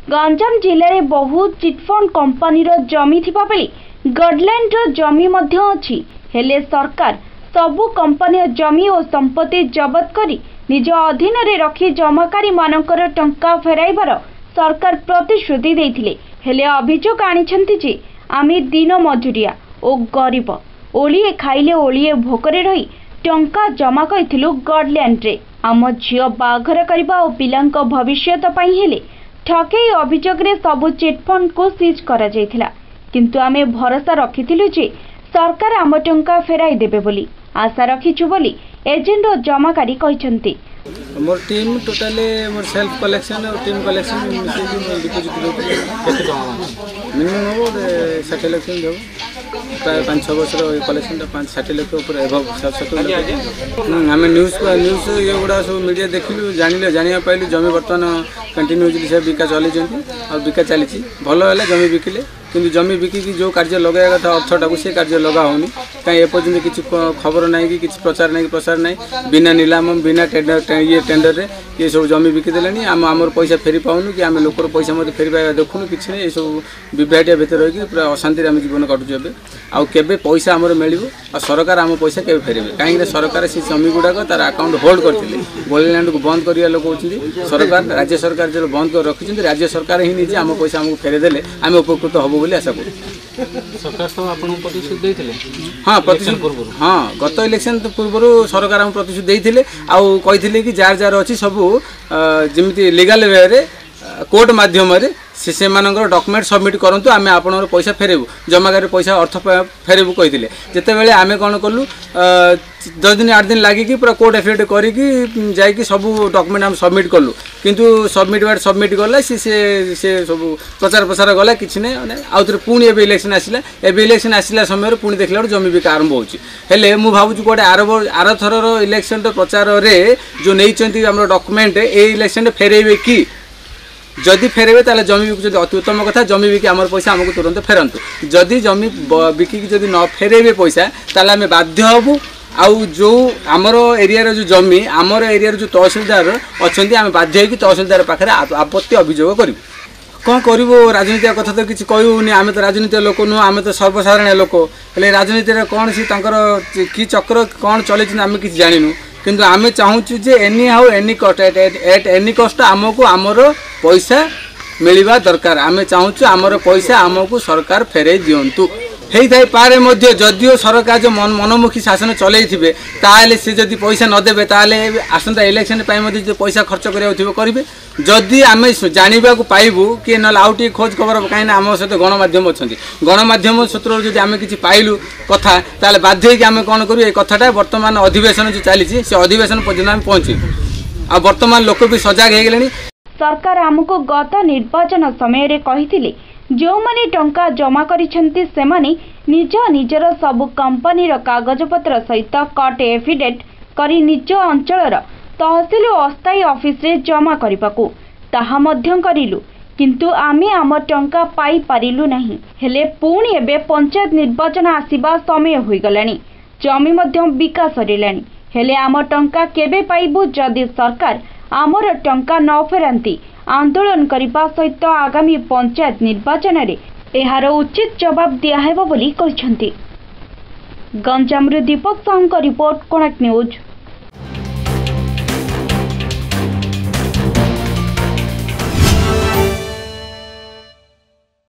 गंजाम जिले में बहु चिटफंड कंपनी जमी थिबा बेले गडलैंड जमी मध्य अछि। हेले सरकार सबु कंपनी जमी और संपत्ति जबत करी निज अधीन रे रखी जमाकारी मानकर टंका फेराइबार सरकार प्रतिश्रुति देथिले। हेले अभियोग आनिछंती जे आमे दिन मजुरिया और गरीब ओलिए खाइले ओलिए भोकरे रही टंका जमा करिथिलु गडलैंड रे। आम झियो बाघर करबा और पिलांक भविष्यत पई हेले ठकेई अभियोग रे सबु चिटफंड को सीज करा जायथिला, किंतु आमे भरोसा रखिथिलु जे सरकार आम टंका फेराई देबे बोली आशा रखिछु बोली एजेंट और जमाकारी कहिसंती। मोर टीम टोटली मोर सेल्फ कलेक्शन और टीम कलेक्शन डिपोजिट मिनिमम हो 60 लाख जो प्राय 5-6 वर्ष कलेक्शन 5-60 लाख ऊपर एभव 70 लाख। आम न्यूज ये गुड़ा सब मीडिया देखिलु जानिले जानिया पाइलु जमी बर्तमान कंटिन्यूअसली से बिका चली और बिका चली भल है जमी बिकिले किंतु जमी बिकी जो कार्य लगाया कथा अर्थटा से कार्य लगा होनी कहीं एपर्यंत किसी खबर ना कि प्रचार ना प्रसार ना बिना निलाम बिना ये टेंडर रे ये सब जमी बिकिदेले आमर पैसा फेरी पाऊनु कि आम लोकर पैसा मत फेरी पाइबा देखुनु कि ये सब विभेटिया भितर रही पूरा अशांति आम जीवन काटुचे आबे पैसा आमर मिल सरकार आम पैसा के फेरबे कहीं सरकार से जमी गुड़ाक तार अकाउंट होल्ड करते गोलैंड को बंद करने लोग सरकार राज्य सरकार जो बंद कर रखी राज्य सरकार ही निजे आम पैसा आमको फेरीदेले आम उपकृत हबू बोली आशा करूँ। सरकार तो आपको प्रतिश्रुति देइथिले? हाँ प्रतिश्रुति हाँ गत इलेक्शन पूर्व सरकार आम प्रतिश्रुति देइथिले आउ कहिथिले कि जार जार अच्छी सबू जमी लीगल वे रे कोर्ट माध्यम से डॉक्यूमेंट सबमिट करूँ आम आप पैसा फेरबू जमागार पैसा अर्थ फेरबू कही जितेबाला आम कौन कलु 10 दिन 8 दिन लगिकी पूरा कोर्ट एफिडेविट करी जाकि सब डॉक्यूमेंट आम सबमिट कलु किंतु सबमिट गला सी सब प्रचार प्रसार गला कि आउ थे पुणी एवं इलेक्शन आसला एवं इलेक्शन आसला समय पुणी देखला जमी बिका आरंभ होले मुझे भावुँ कौटे आर थर इलेक्शन प्रचार रे जो नहीं डॉक्यूमेंट ए इलेक्शन फेरेबे कि जदि फेरबे ताले जमी बिकुछे अति उत्तम कथा जमी बिकी आमर पैसा आमको तुरंत फेरंतु जदि जमी बिकी जदि न फेरेबे पैसा ताले आमे बाध्य हबु आउ जो आमर एरिया जो जमी आमर एरिया जो तहसीलदार अच्छे आम बाध्य होगी तहसीलदार पाखे आपत्ति अभियोग करूँ कौन करूँ राजनीति कथा तो किसी कहूनी आम तो राजनीति लोक नुह आम तो सर्वसाधारण लोक हेल्ले राजनीति कौन सी कि चक्र कौन चलती आम कि जानू किंतु आम चाहूँ जे anyhow any cost at any cost आमको आमर पैसा मिलवा दरकार आम चाहूँ आमर पैसा आमको सरकार फेरई दिंतु होता पारे जदिओ सरकार जो मनमुखी शासन चलते ताले से जदि पैसा नदेबे ताले आसंता इलेक्शन जो पैसा खर्च करेंगे जदि आम जाना पाइबू कि ना आउ टे खोज खबर कहीं आम सहित गणमाध्यम अच्छा गणमाध्यम सूत्र जब आम कि पाइलु कथा ताले बाध्य आम कौन करूँ ये कथाटा बर्तमान अधिवेशन जो चली से अधिवेशन पर्यटन आम पहुँचू आ बर्तमान लोक भी सजग हो गले। सरकार आमको गत निर्वाचन समय कही जो माने टंका जमा करिसेंती सेमाने निज निजर सबु कंपनी कागजपत्र सहित कट एफिडेविट करी निज अंचल तहसील और अस्थायी ऑफिस रे जमा करिबाकू ताहा मध्यम करिलु किंतु आमे आम टंका पाई पारिलु नहीं। हेले पुणी एबे पंचायत निर्वाचन आसीबा समय होई गलानी जमी मध्यम बिका सरिलानी हेले आम टंका केबे पाइबु जदि सरकार आमर टंका न फेरांती आंदोलन करने सहित आगामी पंचायत निर्वाचन रे एहार उचित जवाब दिया हेबो बोली कहिसंती। गंजामरु दीपक साहू रिपोर्ट कोणार्क न्यूज।